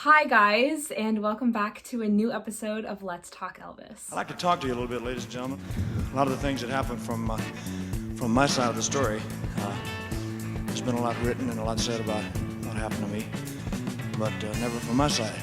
Hi guys, and welcome back to a new episode of Let's Talk Elvis. I'd like to talk to you a little bit, ladies and gentlemen. A lot of the things that happened from my side of the story. There's been a lot written and a lot said about what happened to me, but never from my side.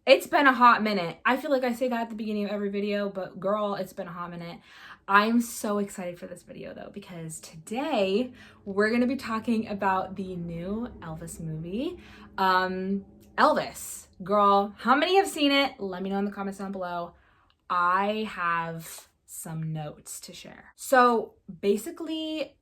It's been a hot minute. I feel like I say that at the beginning of every video, but girl, it's been a hot minute. I'm so excited for this video though, because today we're gonna be talking about the new Elvis movie. Elvis. Girl, how many have seen it? Let me know in the comments down below. I have some notes to share. So basically,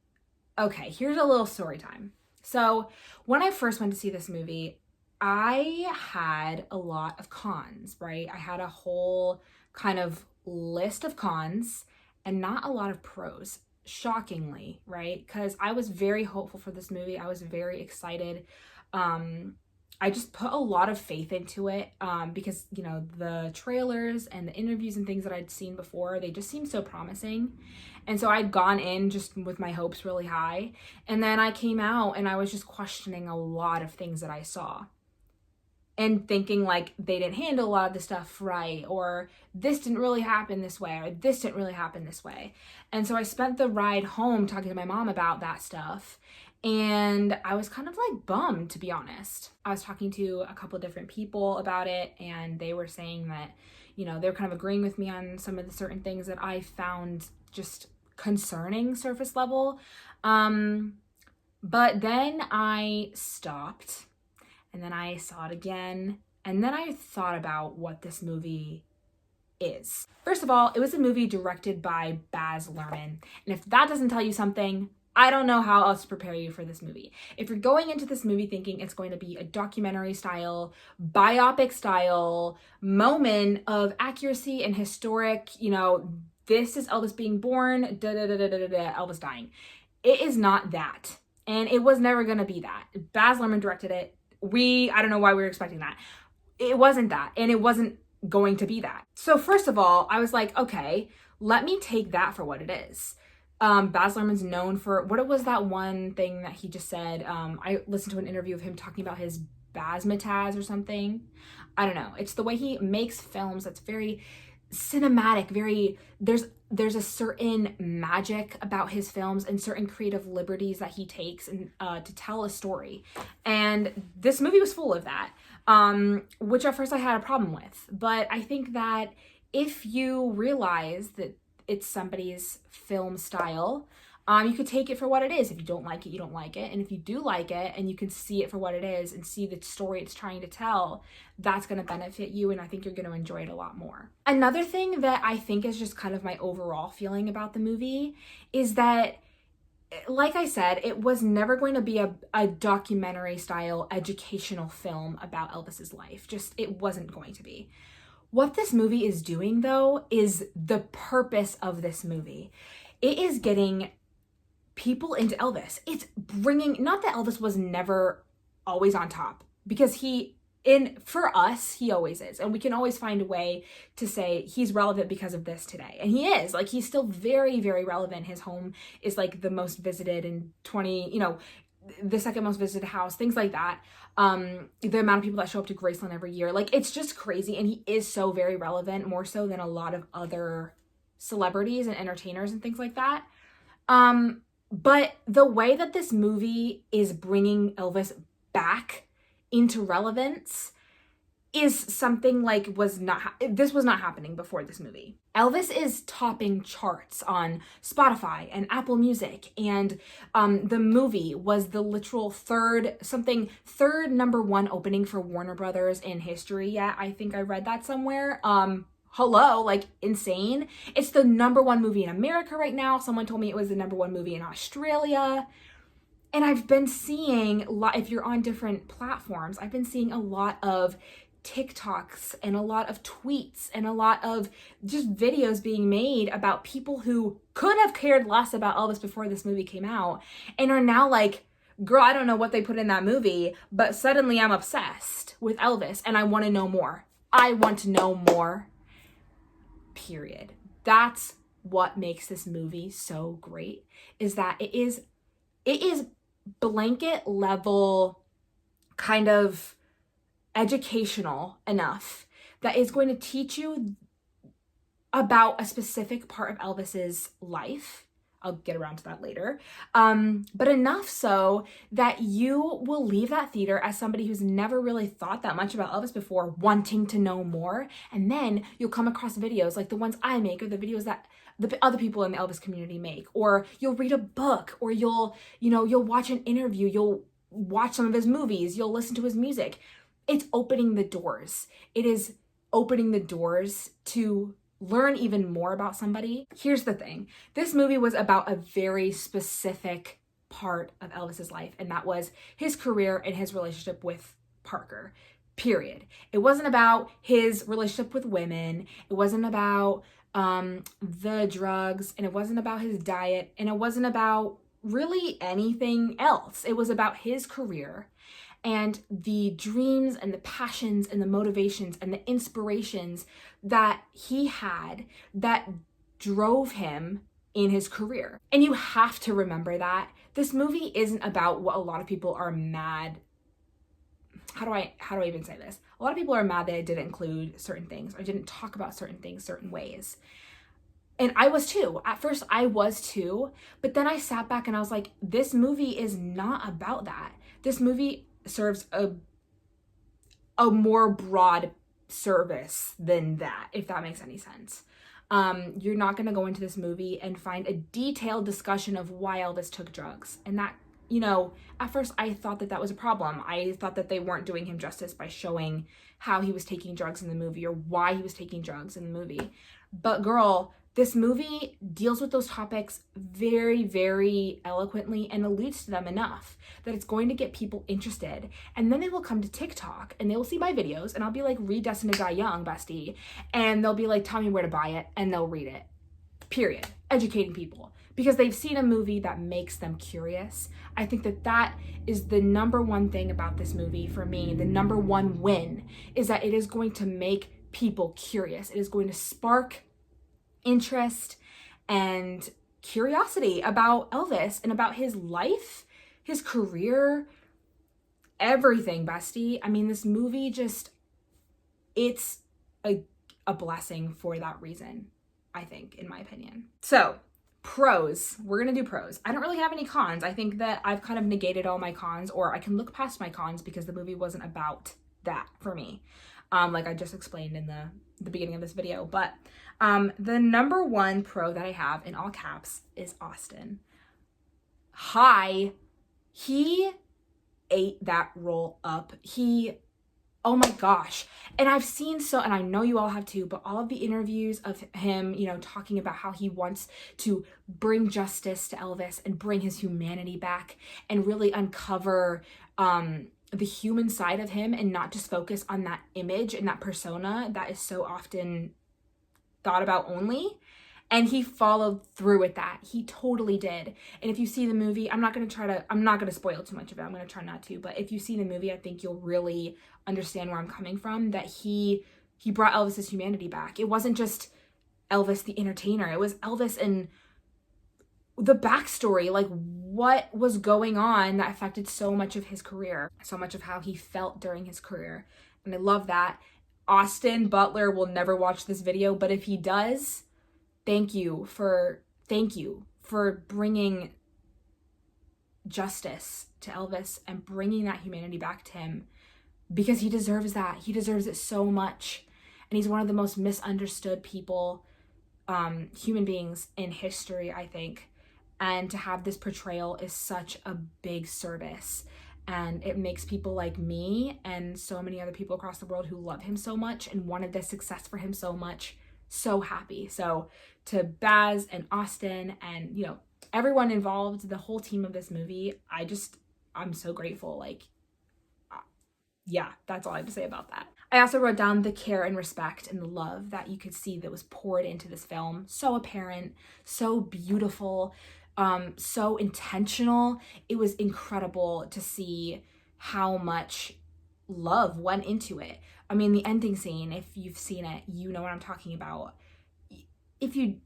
okay, here's a little story time. So when I first went to see this movie, I had a lot of cons, right? I had a whole kind of list of cons and not a lot of pros, shockingly, right? Because I was very hopeful for this movie. I was very excited. I just put a lot of faith into it because, you know, the trailers and the interviews and things that I'd seen before, they just seemed so promising. And so I'd gone in just with my hopes really high. And then I came out and I was just questioning a lot of things that I saw. And thinking like they didn't handle a lot of the stuff right, or this didn't really happen this way, or this didn't really happen this way. And so I spent the ride home talking to my mom about that stuff. And I was kind of like bummed, to be honest. I was talking to a couple of different people about it, and they were saying that, you know, they were kind of agreeing with me on some of the certain things that I found just concerning surface level. But then I stopped. And then I saw it again, and then I thought about what this movie is. First of all, it was a movie directed by Baz Luhrmann, and if that doesn't tell you something, I don't know how else to prepare you for this movie. If you're going into this movie thinking it's going to be a documentary style, biopic style moment of accuracy and historic, you know, this is Elvis being born, Elvis dying. It is not that, and it was never going to be that. Baz Luhrmann directed it. I don't know why we were expecting that. It wasn't that, and it wasn't going to be that. So first of all, I was like, okay, let me take that for what it is. Baz Luhrmann's known for, what was that one thing that he just said? I listened to an interview of him talking about his basmataz or something. I don't know. It's the way he makes films that's very cinematic, there's a certain magic about his films and certain creative liberties that he takes and to tell a story. And this movie was full of that, which at first I had a problem with. But I think that if you realize that it's somebody's film style, you could take it for what it is. If you don't like it, you don't like it. And if you do like it and you can see it for what it is and see the story it's trying to tell, that's going to benefit you. And I think you're going to enjoy it a lot more. Another thing that I think is just kind of my overall feeling about the movie is that, like I said, it was never going to be a documentary style educational film about Elvis's life. Just, it wasn't going to be. What this movie is doing, though, is the purpose of this movie. It is getting people into Elvis. It's bringing, not that Elvis was never always on top, because for us, he always is. And we can always find a way to say he's relevant because of this today. And he is. Like, he's still very, very relevant. His home is like the most visited in the second most visited house, things like that. The amount of people that show up to Graceland every year, like, it's just crazy. And he is so very relevant, more so than a lot of other celebrities and entertainers and things like that. But the way that this movie is bringing Elvis back into relevance is something like this was not happening before this movie. Elvis is topping charts on Spotify and Apple Music, and the movie was the literal third number one opening for Warner Brothers in history. Yeah, I think I read that somewhere. Hello, like, insane. It's the number one movie in America right now. Someone told me it was the number one movie in Australia. And I've been seeing if you're on different platforms, I've been seeing a lot of TikToks and a lot of tweets and a lot of just videos being made about people who could have cared less about Elvis before this movie came out and are now like, girl, I don't know what they put in that movie, but suddenly I'm obsessed with Elvis and I want to know more. I want to know more. Period. That's what makes this movie so great, is that it is blanket level kind of educational enough that is going to teach you about a specific part of Elvis's life. I'll get around to that later. But enough so that you will leave that theater as somebody who's never really thought that much about Elvis before, wanting to know more. And then you'll come across videos like the ones I make, or the videos that the other people in the Elvis community make, or you'll read a book, or you'll watch an interview, you'll watch some of his movies, you'll listen to his music. It's opening the doors. It is opening the doors to learn even more about somebody. Here's the thing. This movie was about a very specific part of Elvis's life, and that was his career and his relationship with Parker. Period. It wasn't about his relationship with women. It wasn't about the drugs, and it wasn't about his diet, and it wasn't about really anything else. It was about his career and the dreams and the passions and the motivations and the inspirations that he had that drove him in his career. And you have to remember that this movie isn't about what a lot of people are mad. How do I even say this? A lot of people are mad that I didn't include certain things, or didn't talk about certain things certain ways. And I was too. At first I was too, but then I sat back and I was like, this movie is not about that. This movie serves a more broad service than that, if that makes any sense. You're not going to go into this movie and find a detailed discussion of why Elvis took drugs. And that, at first I thought that was a problem. I thought that they weren't doing him justice by showing how he was taking drugs in the movie, or why he was taking drugs in the movie. But girl, this movie deals with those topics very, very eloquently and alludes to them enough that it's going to get people interested. And then they will come to TikTok and they will see my videos, and I'll be like, read Destined to Die Young, bestie. And they'll be like, tell me where to buy it, and they'll read it. Period. Educating people. Because they've seen a movie that makes them curious. I think that is the number one thing about this movie for me. The number one win is that it is going to make people curious. It is going to spark interest and curiosity about Elvis and about his life, his career, everything, bestie. I mean, this movie it's a blessing for that reason, I think, in my opinion. So, pros. We're going to do pros. I don't really have any cons. I think that I've kind of negated all my cons, or I can look past my cons because the movie wasn't about that for me. Like I just explained in the beginning of this video. But the number one pro that I have in all caps is Austin. He ate that role up. Oh my gosh. And I've seen and I know you all have too, but all of the interviews of him, talking about how he wants to bring justice to Elvis and bring his humanity back and really uncover the human side of him, and not just focus on that image and that persona that is so often thought about only. And he followed through with that. He totally did. And if you see the movie, I'm not going to spoil too much of it. I'm going to try not to. But if you see the movie, I think you'll really understand where I'm coming from, that he brought Elvis's humanity back. It wasn't just Elvis the entertainer. It was Elvis and the backstory, like what was going on that affected so much of his career, so much of how he felt during his career. And I love that. Austin Butler will never watch this video, but if he does, thank you for bringing justice to Elvis and bringing that humanity back to him, because he deserves that. He deserves it so much. And he's one of the most misunderstood people, human beings in history, I think. And to have this portrayal is such a big service. And it makes people like me and so many other people across the world who love him so much and wanted this success for him so much, so happy. So to Baz and Austin and, everyone involved, the whole team of this movie, I'm so grateful. Yeah, that's all I have to say about that. I also wrote down the care and respect and the love that you could see that was poured into this film. So apparent, so beautiful, so intentional. It was incredible to see how much love went into it. I mean, the ending scene, if you've seen it, you know what I'm talking about. You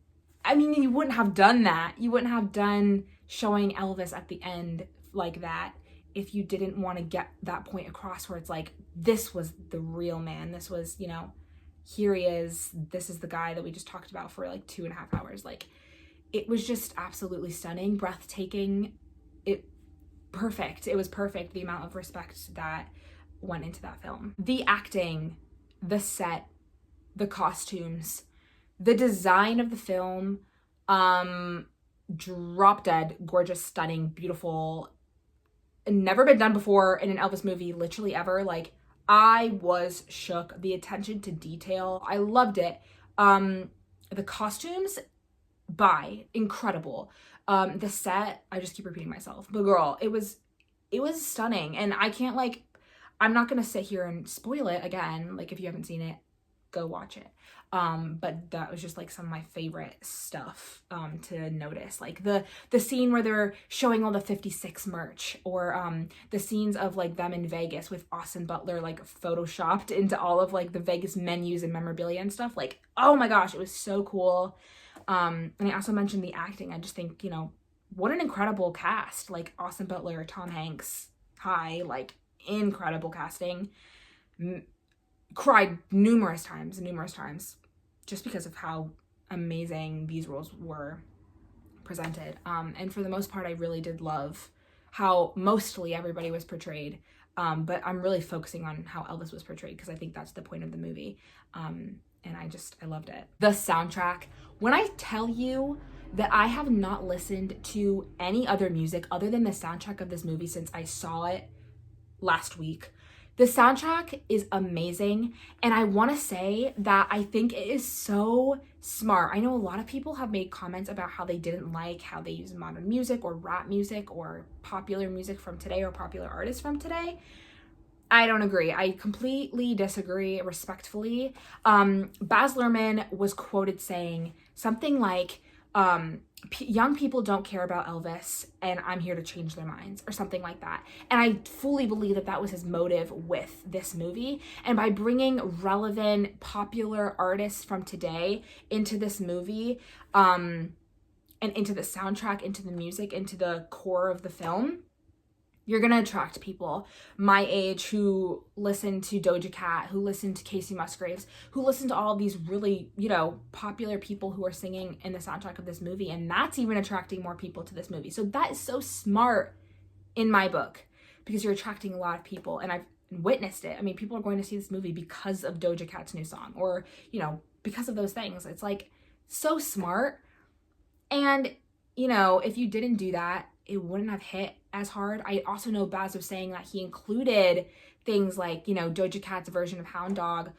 wouldn't have done that. You wouldn't have done showing Elvis at the end like that if you didn't want to get that point across where it's like, this was the real man. This was, you know, here he is. This is the guy that we just talked about for like 2.5 hours. Like, it was just absolutely stunning, breathtaking. Perfect. It was perfect, the amount of respect that went into that film. The acting, the set, the costumes, the design of the film, drop dead, gorgeous, stunning, beautiful, never been done before in an Elvis movie, literally ever. Like, I was shook. The attention to detail, I loved it. The costumes, incredible. The set, I just keep repeating myself, but girl, it was stunning. And I'm not gonna sit here and spoil it again. Like, if you haven't seen it, go watch it. But that was just like some of my favorite stuff to notice. Like the scene where they're showing all the 56 merch, or the scenes of like them in Vegas with Austin Butler like photoshopped into all of like the Vegas menus and memorabilia and stuff. Like, oh my gosh, it was so cool. And I also mentioned the acting. I just think, you know, what an incredible cast. Like Austin Butler, Tom Hanks, like incredible casting. Cried numerous times, just because of how amazing these roles were presented. And for the most part, I really did love how mostly everybody was portrayed. But I'm really focusing on how Elvis was portrayed because I think that's the point of the movie. And I loved it. The soundtrack. When I tell you that I have not listened to any other music other than the soundtrack of this movie since I saw it last week, the soundtrack is amazing, and I want to say that I think it is so smart. I know a lot of people have made comments about how they didn't like how they use modern music or rap music or popular music from today or popular artists from today. I don't agree. I completely disagree respectfully. Baz Luhrmann was quoted saying something like, young people don't care about Elvis and I'm here to change their minds, or something like that. And I fully believe that that was his motive with this movie. And by bringing relevant popular artists from today into this movie, and into the soundtrack, into the music, into the core of the film, you're going to attract people my age who listen to Doja Cat, who listen to Casey Musgraves, who listen to all of these really, you know, popular people who are singing in the soundtrack of this movie. And that's even attracting more people to this movie. So that is so smart in my book, because you're attracting a lot of people. And I've witnessed it. I mean, people are going to see this movie because of Doja Cat's new song, or, you know, because of those things. It's like so smart. And, you know, if you didn't do that, it wouldn't have hit as hard. I also know Baz was saying that he included things like, you know, Doja Cat's version of Hound Dog,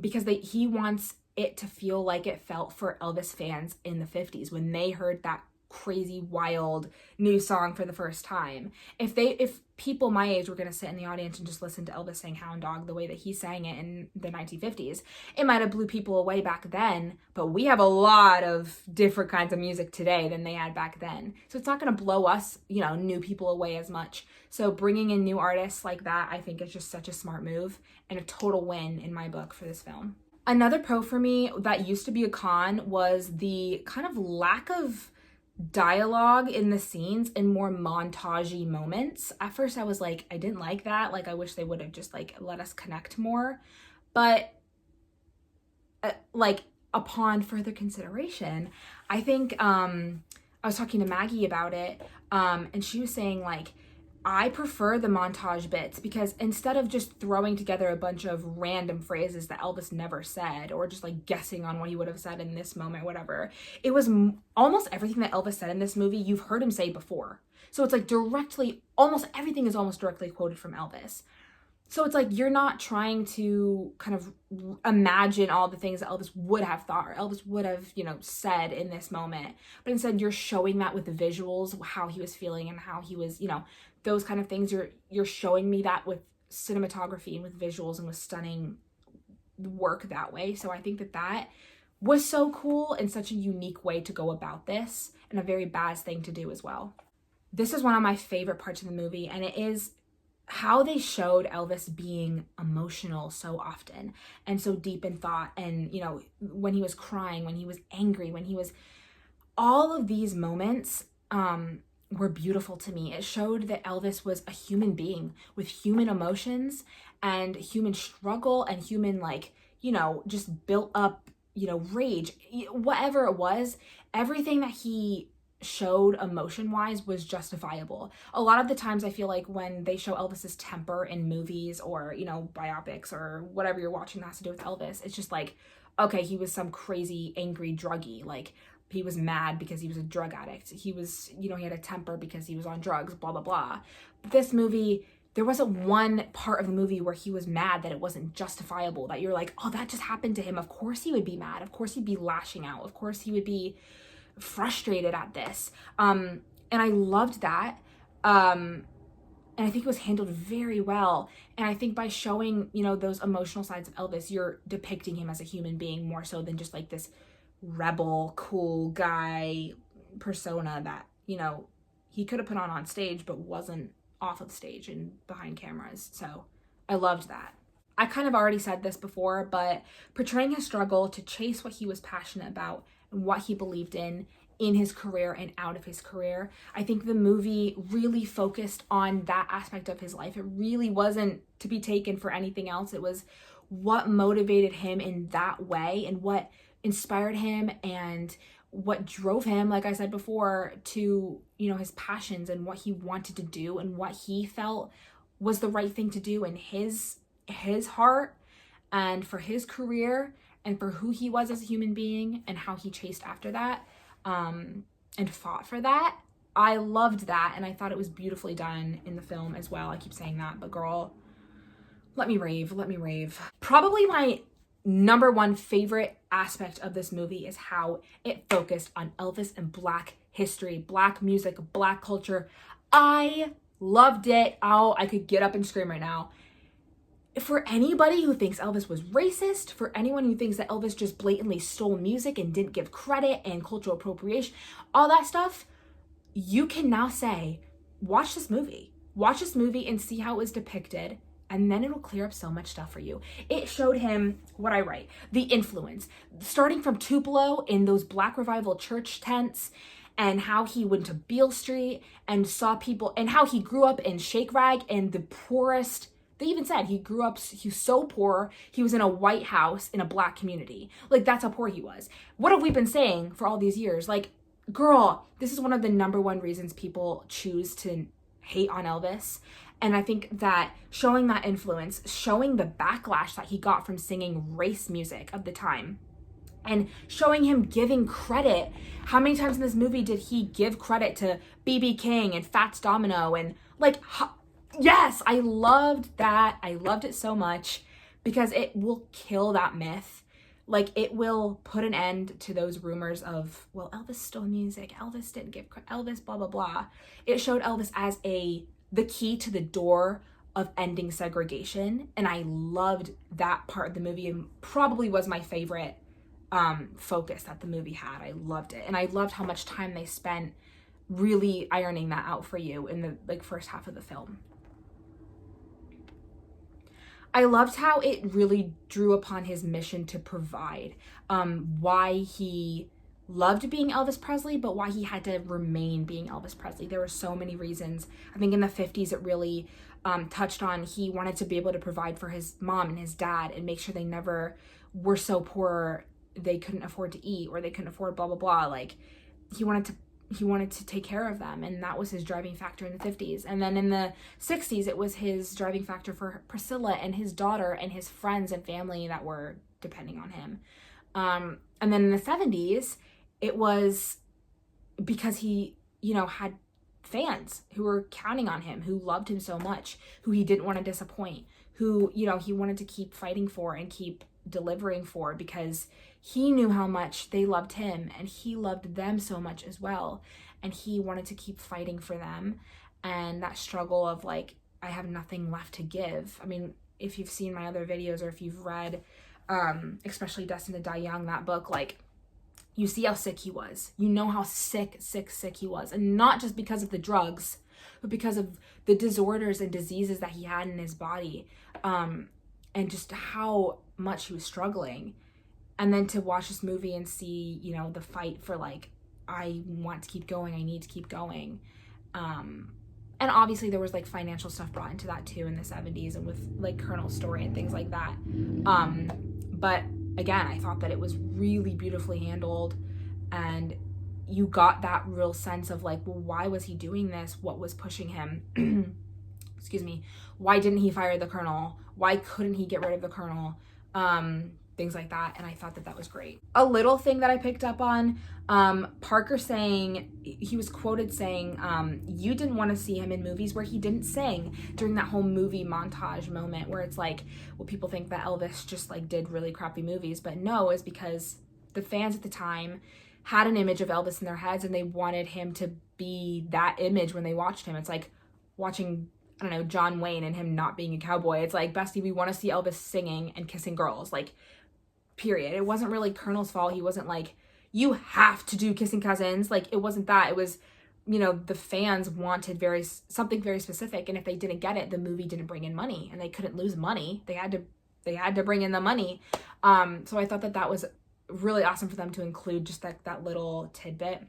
because he wants it to feel like it felt for Elvis fans in the 50s when they heard that crazy, wild new song for the first time. If people my age were going to sit in the audience and just listen to Elvis sing Hound Dog the way that he sang it in the 1950s, it might have blew people away back then, but we have a lot of different kinds of music today than they had back then. So it's not going to blow us, you know, new people away as much. So bringing in new artists like that, I think is just such a smart move and a total win in my book for this film. Another pro for me that used to be a con was the kind of lack of dialogue in the scenes and more montagey moments. At first I was like, I didn't like that. Like, I wish they would have just like let us connect more. But like, upon further consideration, I think I was talking to Maggie about it, and she was saying like, I prefer the montage bits, because instead of just throwing together a bunch of random phrases that Elvis never said, or just like guessing on what he would have said in this moment, whatever, it was almost everything that Elvis said in this movie you've heard him say before. So it's like almost everything is almost directly quoted from Elvis. So it's like you're not trying to kind of imagine all the things that Elvis would have thought or Elvis would have, you know, said in this moment. But instead you're showing that with the visuals, how he was feeling and how he was, you know, those kind of things. You're showing me that with cinematography and with visuals and with stunning work that way. So I think that was so cool and such a unique way to go about this, and a very Baz thing to do as well. This is one of my favorite parts of the movie, and it is how they showed Elvis being emotional so often and so deep in thought. And, you know, when he was crying, when he was angry, when he was, all of these moments were beautiful to me. It showed that Elvis was a human being with human emotions and human struggle and human, like, just built up, rage, whatever it was. Everything that he showed emotion-wise was justifiable. A lot of the times I feel like when they show Elvis's temper in movies or, biopics or whatever you're watching that has to do with Elvis, it's just like, okay, he was some crazy, angry druggie. Like, he was mad because he was a drug addict. He was, he had a temper because he was on drugs, blah, blah, blah. But this movie, there wasn't one part of the movie where he was mad that it wasn't justifiable, that you're like, oh, that just happened to him. Of course he would be mad. Of course he'd be lashing out. Of course he would be frustrated at this. And I loved that. And I think it was handled very well. And I think by showing, those emotional sides of Elvis, you're depicting him as a human being more so than just like this rebel, cool guy persona that, he could have put on stage, but wasn't off of stage and behind cameras. So I loved that. I kind of already said this before, but portraying his struggle to chase what he was passionate about and what he believed in his career and out of his career, I think the movie really focused on that aspect of his life. It really wasn't to be taken for anything else. It was what motivated him in that way and what inspired him and what drove him, like I said before, to, his passions and what he wanted to do and what he felt was the right thing to do in his heart and for his career and for who he was as a human being and how he chased after that and fought for that. I loved that, and I thought it was beautifully done in the film as well. I keep saying that, but girl, let me rave. Probably my number one favorite aspect of this movie is how it focused on Elvis and Black history, Black music, Black culture. I loved it. Oh, I could get up and scream right now. For anybody who thinks Elvis was racist, for anyone who thinks that Elvis just blatantly stole music and didn't give credit and cultural appropriation, all that stuff, you can now say, watch this movie and see how it was depicted, and then it'll clear up so much stuff for you. It showed him what I write, the influence, starting from Tupelo in those Black Revival church tents, and how he went to Beale Street and saw people, and how he grew up in Shake Rag and the poorest. They even said he was so poor, he was in a white house in a Black community. Like, that's how poor he was. What have we been saying for all these years? Like, girl, this is one of the number one reasons people choose to hate on Elvis. And I think that showing that influence, showing the backlash that he got from singing race music of the time, and showing him giving credit. How many times in this movie did he give credit to B.B. King and Fats Domino? And like, yes, I loved that. I loved it so much because it will kill that myth. Like, it will put an end to those rumors of, well, Elvis stole music, Elvis didn't give credit, Elvis blah, blah, blah. It showed Elvis as the key to the door of ending segregation. And I loved that part of the movie, and probably was my favorite focus that the movie had. I loved it. And I loved how much time they spent really ironing that out for you in the first half of the film. I loved how it really drew upon his mission to provide, why he loved being Elvis Presley, but why he had to remain being Elvis Presley. There were so many reasons. I think in the 50s it really touched on he wanted to be able to provide for his mom and his dad and make sure they never were so poor they couldn't afford to eat or they couldn't afford blah, blah, blah. Like, he wanted to take care of them, and that was his driving factor in the 50s. And then in the 60s, it was his driving factor for Priscilla and his daughter and his friends and family that were depending on him. And then in the 70s, it was because he, had fans who were counting on him, who loved him so much, who he didn't want to disappoint, who, he wanted to keep fighting for and keep delivering for, because he knew how much they loved him and he loved them so much as well, and he wanted to keep fighting for them. And that struggle of like, I have nothing left to give. I mean, if you've seen my other videos or if you've read especially Destined to Die Young, that book, like, you see how sick he was. You know how sick he was, and not just because of the drugs, but because of the disorders and diseases that he had in his body, and just how much he was struggling. And then to watch this movie and see, the fight for like, I want to keep going, I need to keep going. And obviously there was like financial stuff brought into that too in the 70s and with like Colonel's story and things like that. But again, I thought that it was really beautifully handled, and you got that real sense of like, well, why was he doing this? What was pushing him? Excuse me. Why didn't he fire the Colonel? Why couldn't he get rid of the Colonel? Things like that. And I thought that that was great. A little thing that I picked up on, Parker saying, he was quoted saying, you didn't want to see him in movies where he didn't sing, during that whole movie montage moment where it's like, well, people think that Elvis just like did really crappy movies, but no, it's because the fans at the time had an image of Elvis in their heads and they wanted him to be that image when they watched him. It's like watching, I don't know, John Wayne and him not being a cowboy. It's like, bestie, we want to see Elvis singing and kissing girls, like, period. It wasn't really Colonel's fault. He wasn't like, you have to do Kissing Cousins. Like, it wasn't that. It was, you know, the fans wanted something very specific, and if they didn't get it, the movie didn't bring in money, and they couldn't lose money. They had to bring in the money. So I thought that that was really awesome for them to include just that little tidbit.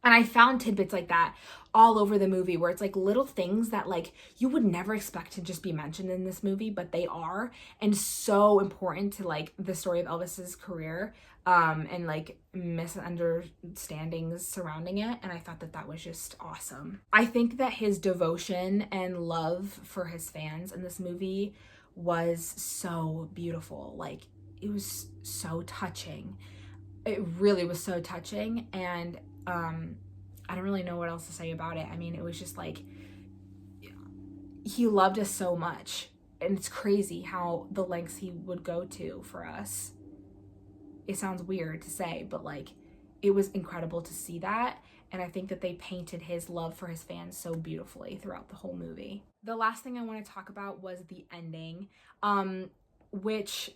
And I found tidbits like that all over the movie, where it's like little things that like you would never expect to just be mentioned in this movie, but they are, and so important to like the story of Elvis's career, and like misunderstandings surrounding it. And I thought that that was just awesome. I think that his devotion and love for his fans in this movie was so beautiful. Like, it was so touching. It really was so touching. And I don't really know what else to say about it. I mean, it was just like, he loved us so much, and it's crazy how the lengths he would go to for us. It sounds weird to say, but like, it was incredible to see that. And I think that they painted his love for his fans so beautifully throughout the whole movie. The last thing I want to talk about was the ending, which,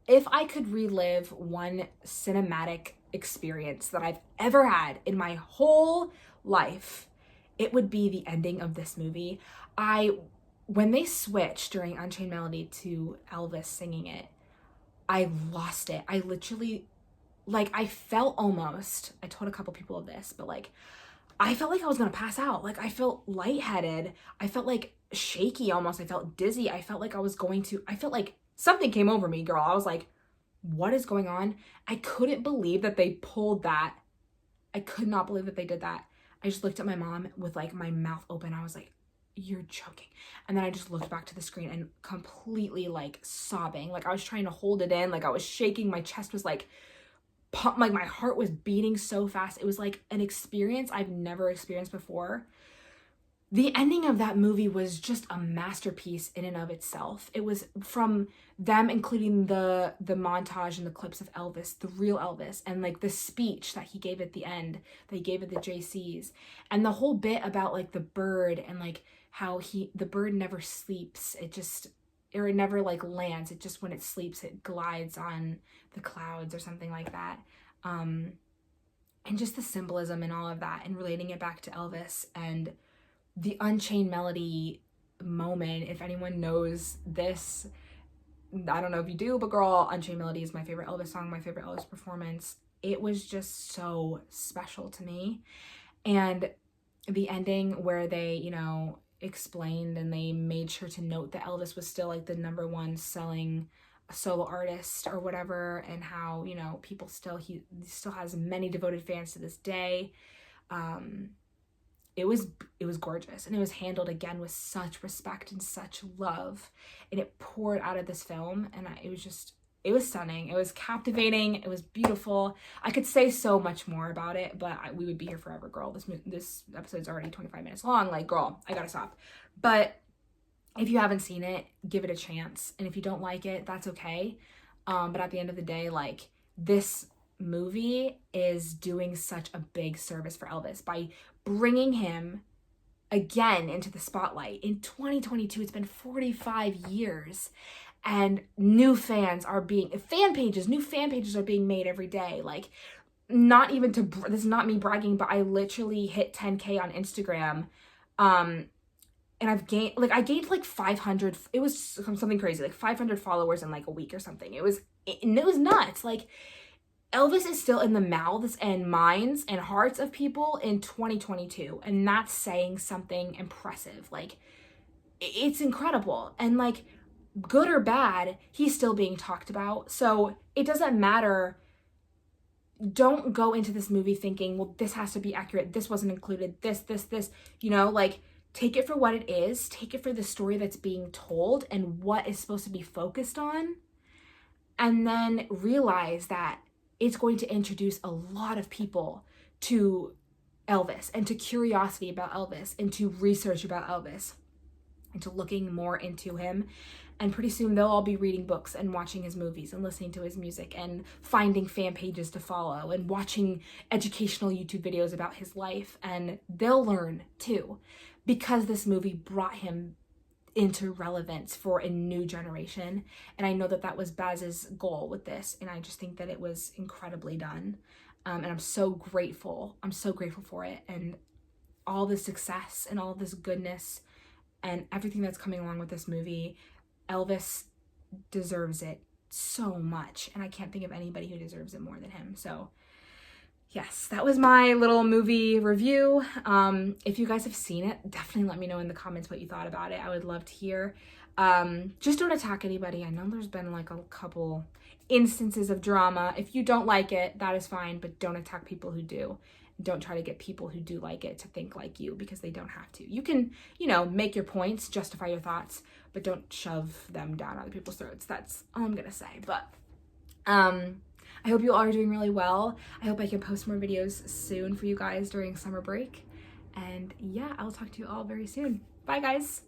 if I could relive one cinematic experience that I've ever had in my whole life, it would be the ending of this movie. When they switched during Unchained Melody to Elvis singing it, I lost it. I literally, like, I felt almost, I told a couple people of this, but like, I felt like I was gonna pass out. Like, I felt lightheaded. I felt like shaky almost. I felt dizzy. I felt like I felt like something came over me, girl. I was like, what is going on? I couldn't believe that they pulled that. I could not believe that they did that. I just looked at my mom with like my mouth open. I was like, you're joking. And then I just looked back to the screen and completely like sobbing. Like, I was trying to hold it in. Like, I was shaking. My chest was like pumped. Like, my heart was beating so fast. It was like an experience I've never experienced before. The ending of that movie was just a masterpiece in and of itself. It was, from them including the montage and the clips of Elvis, the real Elvis, and like the speech that he gave at the end, that he gave at the JCs, and the whole bit about like the bird, and like how the bird never sleeps. It never like lands. It just, when it sleeps, it glides on the clouds or something like that. And just the symbolism and all of that, and relating it back to Elvis, and the Unchained Melody moment. If anyone knows this, I don't know if you do, but girl, Unchained Melody is my favorite Elvis song, my favorite Elvis performance. It was just so special to me. And the ending where they, you know, explained and they made sure to note that Elvis was still like the #1 selling solo artist or whatever, and how, you know, he still has many devoted fans to this day. It was gorgeous, and it was handled again with such respect and such love, and it poured out of this film, and it was stunning. It was captivating. It was beautiful. I could say so much more about it, but we would be here forever, girl. This episode's already 25 minutes long. Like, girl, I gotta stop. But if you haven't seen it, give it a chance, and if you don't like it, that's okay. But at the end of the day, like, this movie is doing such a big service for Elvis by bringing him again into the spotlight. In 2022, it's been 45 years, and new fan pages are being made every day. Like, not even this is not me bragging, but I literally hit 10K on Instagram, and I gained like 500, it was something crazy, like 500 followers in like a week or something. It was nuts. Like, Elvis is still in the mouths and minds and hearts of people in 2022, and that's saying something impressive. Like, it's incredible. And like, good or bad, he's still being talked about. So it doesn't matter. Don't go into this movie thinking, well, this has to be accurate, this wasn't included, this, you know, like, take it for what it is, take it for the story that's being told and what is supposed to be focused on, and then realize that it's going to introduce a lot of people to Elvis and to curiosity about Elvis and to research about Elvis and to looking more into him. And pretty soon they'll all be reading books and watching his movies and listening to his music and finding fan pages to follow and watching educational YouTube videos about his life. And they'll learn too, because this movie brought him into relevance for a new generation. And I know that that was Baz's goal with this. And I just think that it was incredibly done. And I'm so grateful. I'm so grateful for it. And all the success and all this goodness and everything that's coming along with this movie. Elvis deserves it so much, and I can't think of anybody who deserves it more than him. So yes, that was my little movie review. If you guys have seen it, definitely let me know in the comments what you thought about it. I would love to hear. Just don't attack anybody. I know there's been like a couple instances of drama. If you don't like it, that is fine, but don't attack people who do. Don't try to get people who do like it to think like you, because they don't have to. You can, you know, make your points, justify your thoughts, but don't shove them down other people's throats. That's all I'm gonna say. But I hope you all are doing really well. I hope I can post more videos soon for you guys during summer break. And yeah, I'll talk to you all very soon. Bye guys.